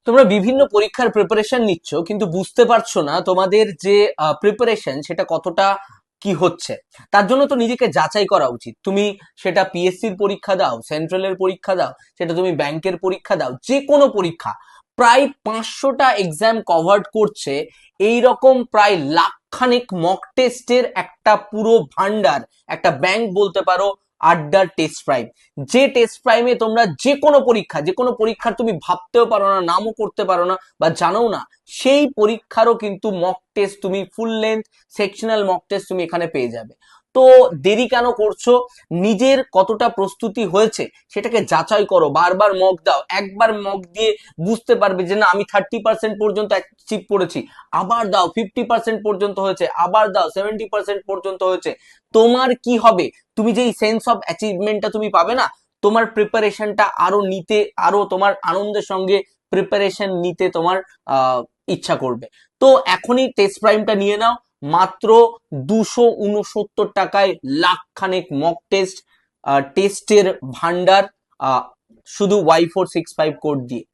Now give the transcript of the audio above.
তোমরা বিভিন্ন পরীক্ষার প্রিপারেশন নিচ্ছ কিন্তু বুঝতে পারছো না তোমাদের যে প্রিপারেশন সেটা কতটা কি হচ্ছে। তার জন্য তো নিজেকে যাচাই করা উচিত। তুমি সেটা পিএসসির পরীক্ষা দাও, সেন্ট্রালের পরীক্ষা দাও, সেটা তুমি ব্যাংকের পরীক্ষা দাও, যে কোনো পরীক্ষা প্রায় 500টা এক্সাম কভার করছে এই রকম প্রায় লাখখানেক মক টেস্টের একটা পুরো ভান্ডার, একটা ব্যাংক বলতে পারো আড্ডার টেস্ট প্রাইম। যে টেস্ট প্রাইমে তোমরা যে কোনো পরীক্ষার তুমি ভাবতেও পারো না, নামও করতে পারো না বা জানো না, সেই পরীক্ষারও কিন্তু মক টেস্ট তুমি full length sectional mock test তুমি এখানে পেয়ে যাবে। তো দেরি কেন করছো? নিজের কতটা প্রস্তুতি হয়েছে সেটাকে যাচাই করো, বারবার মক দাও। একবার মক দিয়ে বুঝতে পারবে যে না আমি 30% পর্যন্ত অ্যাচিভ করেছি, আবার দাও। 50% পর্যন্ত হয়েছে, আবার দাও। 70% পর্যন্ত হয়েছে, তোমার কি হবে? তুমি যেই সেন্স অফ অ্যাচিভমেন্টটা তুমি পাবে না, তোমার প্রিপারেশনটা আরো নিতে, আরো তোমার আনন্দের সঙ্গে প্রিপারেশন নিতে তোমার ইচ্ছা করবে। তো এখনই টেস্ট প্রাইমটা নিয়ে নাও, মাত্র 269 টাকায় লাখখানেক মক টেস্ট, টেস্টের ভান্ডার, শুধু Y465 কোড দিয়ে।